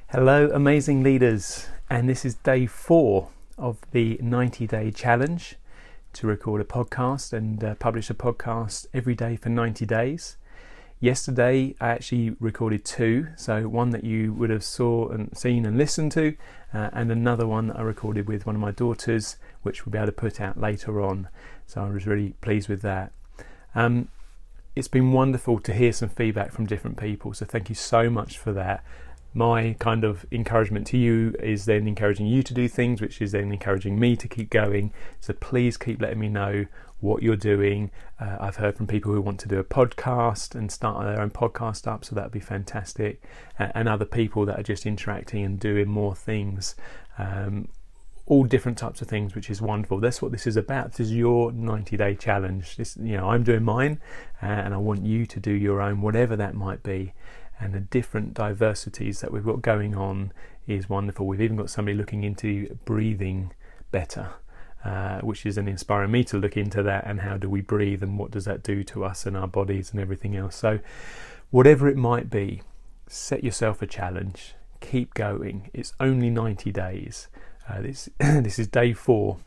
Hello, amazing leaders, and this is day 4 of the 90-day challenge to record a podcast and publish a podcast every day for 90 days. Yesterday I actually recorded 2, so one that you would have seen and listened to, and another one that I recorded with one of my daughters, which we'll be able to put out later on, so I was really pleased with that. It's been wonderful to hear some feedback from different people, so thank you so much for that. My kind of encouragement to you is then encouraging you to do things, which is then encouraging me to keep going. So please keep letting me know what you're doing. I've heard from people who want to do a podcast and start their own podcast up, so that'd be fantastic. And other people that are just interacting and doing more things, all different types of things, which is wonderful. That's what this is about. This is your 90-day challenge. I'm doing mine, and I want you to do your own, whatever that might be. And the different diversities that we've got going on is wonderful. We've even got somebody looking into breathing better, which is inspiring me to look into that, and how do we breathe and what does that do to us and our bodies and everything else. So whatever it might be, set yourself a challenge, keep going. It's only 90 days. This is day 4.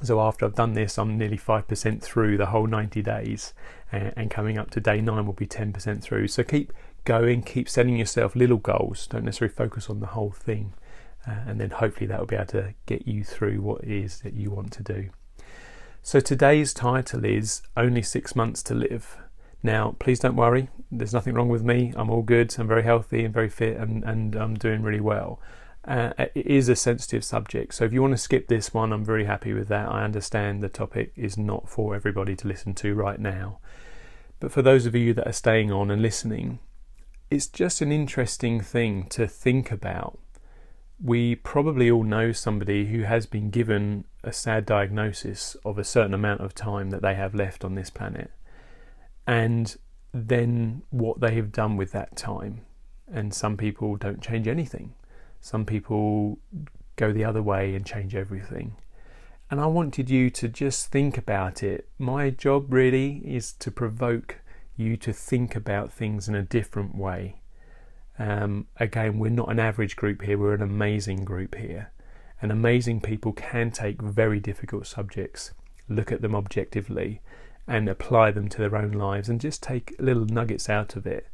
So after I've done this, I'm nearly 5% through the whole 90 days, and coming up to day 9 will be 10% through. So keep going, keep setting yourself little goals. Don't necessarily focus on the whole thing, and then hopefully that will be able to get you through what it is that you want to do. So today's title is Only 6 Months to Live. Now, please don't worry. There's nothing wrong with me. I'm all good. I'm very healthy and very fit, and I'm doing really well. It is a sensitive subject, so if you want to skip this one, I'm very happy with that. I understand the topic is not for everybody to listen to right now, but for those of you that are staying on and listening, it's just an interesting thing to think about. We probably all know somebody who has been given a sad diagnosis of a certain amount of time that they have left on this planet, and then what they have done with that time. And some people don't change anything. Some people go the other way and change everything. And I wanted you to just think about it. My job really is to provoke you to think about things in a different way. Again, we're not an average group here, we're an amazing group here. And amazing people can take very difficult subjects, look at them objectively, and apply them to their own lives and just take little nuggets out of it.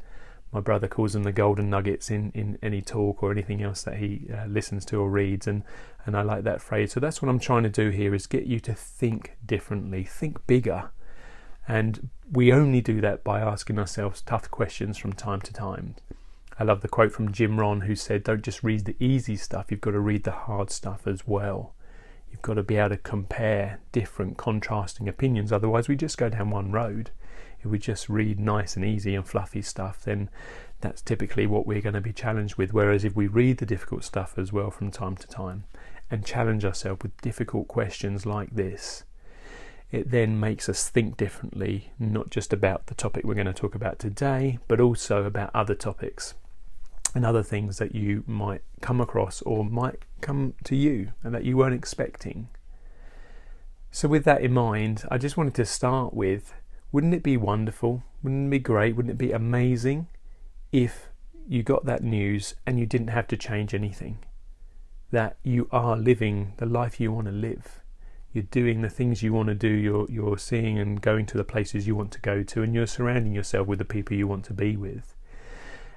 My brother calls them the golden nuggets in any talk or anything else that he listens to or reads, and I like that phrase. So that's what I'm trying to do here, is get you to think differently, think bigger. And we only do that by asking ourselves tough questions from time to time. I love the quote from Jim Rohn, who said, don't just read the easy stuff, you've got to read the hard stuff as well. You've got to be able to compare different contrasting opinions, otherwise we just go down one road. If we just read nice and easy and fluffy stuff, then that's typically what we're going to be challenged with. Whereas if we read the difficult stuff as well from time to time and challenge ourselves with difficult questions like this, it then makes us think differently, not just about the topic we're going to talk about today, but also about other topics and other things that you might come across or might come to you and that you weren't expecting. So with that in mind, I just wanted to start with, wouldn't it be wonderful? Wouldn't it be great? Wouldn't it be amazing if you got that news and you didn't have to change anything? That you are living the life you want to live. You're doing the things you want to do. You're seeing and going to the places you want to go to, and you're surrounding yourself with the people you want to be with.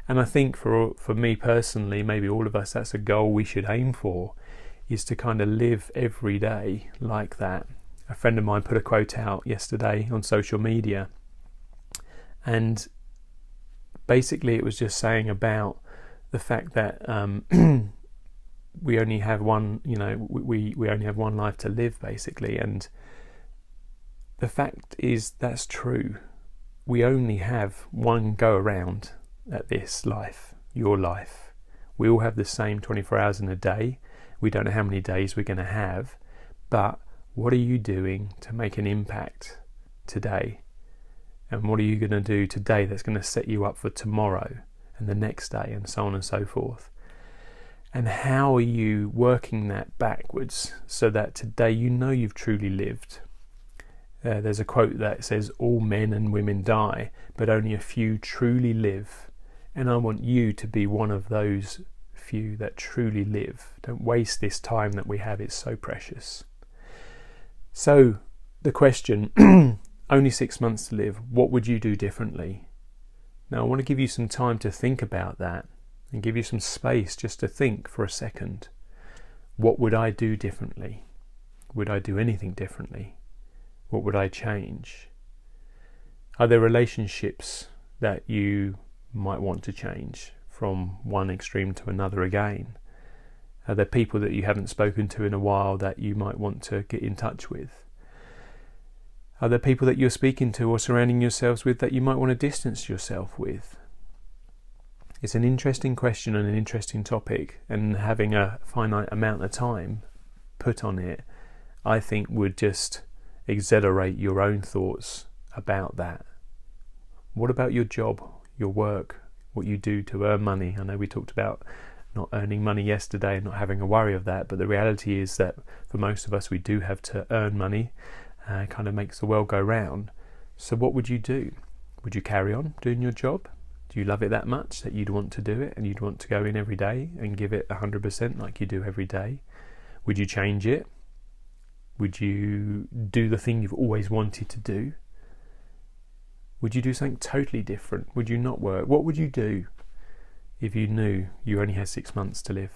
And I think for me personally, maybe all of us, that's a goal we should aim for, is to kind of live every day like that. A friend of mine put a quote out yesterday on social media, and basically it was just saying about the fact that we only have one, we only have one life to live, basically. And the fact is, that's true. We only have one go around at this life, your life. We all have the same 24 hours in a day. We don't know how many days we're going to have, but what are you doing to make an impact today? And what are you going to do today that's going to set you up for tomorrow and the next day, and so on and so forth? And how are you working that backwards so that today you've truly lived? There's a quote that says, all men and women die, but only a few truly live. And I want you to be one of those few that truly live. Don't waste this time that we have, it's so precious. So the question, only 6 months to live, what would you do differently? Now I want to give you some time to think about that and give you some space just to think for a second. What would I do differently? Would I do anything differently? What would I change? Are there relationships that you might want to change from one extreme to another again? Are there people that you haven't spoken to in a while that you might want to get in touch with? Are there people that you're speaking to or surrounding yourselves with that you might want to distance yourself with? It's an interesting question and an interesting topic, and having a finite amount of time put on it, I think would just accelerate your own thoughts about that. What about your job, your work, what you do to earn money? I know we talked about not earning money yesterday and not having a worry of that, but the reality is that for most of us we do have to earn money. It kind of makes the world go round. So what would you do? Would you carry on doing your job? Do you love it that much that you'd want to do it and you'd want to go in every day and give it 100% like you do every day? Would you change it? Would you do the thing you've always wanted to do? Would you do something totally different? Would you not work? What would you do if you knew you only had 6 months to live?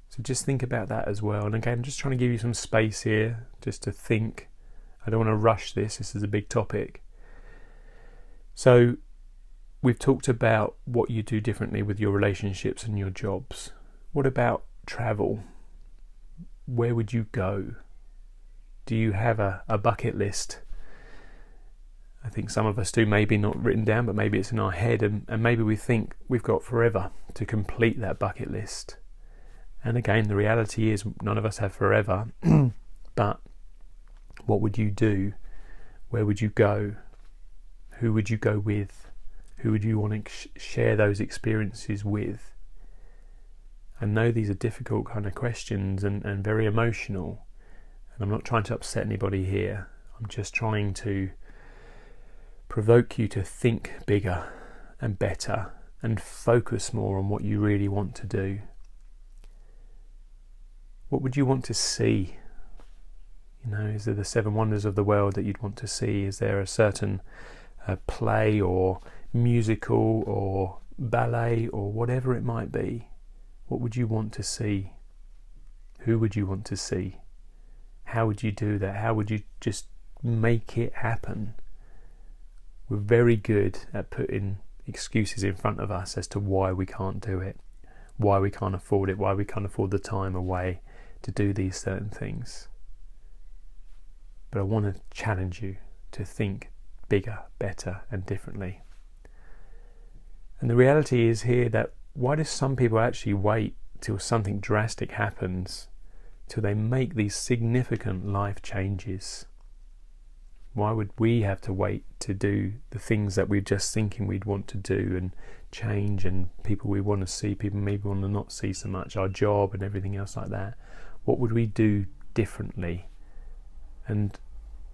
So just think about that as well. And again, I'm just trying to give you some space here just to think. I don't want to rush this. This is a big topic. So we've talked about what you do differently with your relationships and your jobs. What about travel? Where would you go? Do you have a bucket list? I think some of us do, maybe not written down, but maybe it's in our head, and maybe we think we've got forever to complete that bucket list. And again, the reality is none of us have forever, but what would you do? Where would you go? Who would you go with? Who would you want to share those experiences with? I know these are difficult kind of questions and very emotional, and I'm not trying to upset anybody here. I'm just trying to provoke you to think bigger and better and focus more on what you really want to do. What would you want to see? You know, is there the 7 wonders of the world that you'd want to see? Is there a certain play or musical or ballet or whatever it might be? What would you want to see? Who would you want to see? How would you do that? How would you just make it happen? We're very good at putting excuses in front of us as to why we can't do it, why we can't afford it, why we can't afford the time away to do these certain things. But I want to challenge you to think bigger, better and differently. And the reality is here that why do some people actually wait till something drastic happens, till they make these significant life changes? Why would we have to wait to do the things that we're just thinking we'd want to do and change, and people we want to see, people maybe want to not see so much, our job and everything else like that? What would we do differently? And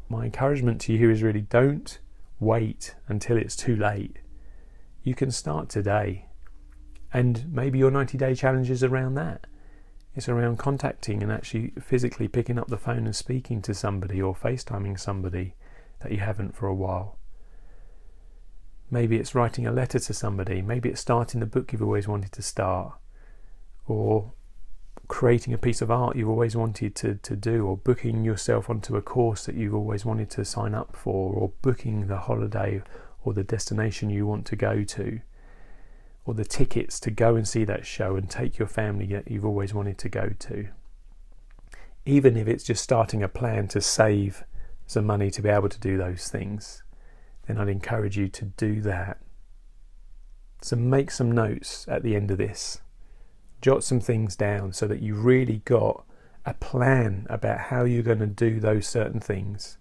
my encouragement to you is really don't wait until it's too late. You can start today. And maybe your 90-day challenge is around that. It's around contacting and actually physically picking up the phone and speaking to somebody or FaceTiming somebody that you haven't for a while. Maybe it's writing a letter to somebody. Maybe it's starting the book you've always wanted to start, or creating a piece of art you've always wanted to do, or booking yourself onto a course that you've always wanted to sign up for, or booking the holiday or the destination you want to go to, or the tickets to go and see that show and take your family that you've always wanted to go to. Even if it's just starting a plan to save some money to be able to do those things, then I'd encourage you to do that. So make some notes at the end of this. Jot some things down so that you've really got a plan about how you're going to do those certain things.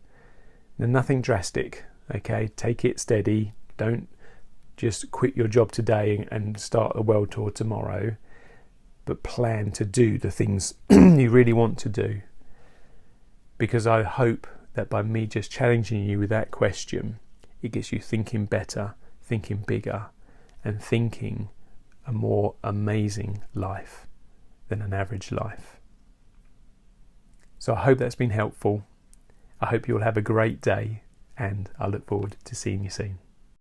Now, nothing drastic, okay? Take it steady. Don't just quit your job today and start a world tour tomorrow, but plan to do the things you really want to do. Because I hope that by me just challenging you with that question, it gets you thinking better, thinking bigger, and thinking a more amazing life than an average life. So I hope that's been helpful. I hope you'll have a great day, and I look forward to seeing you soon.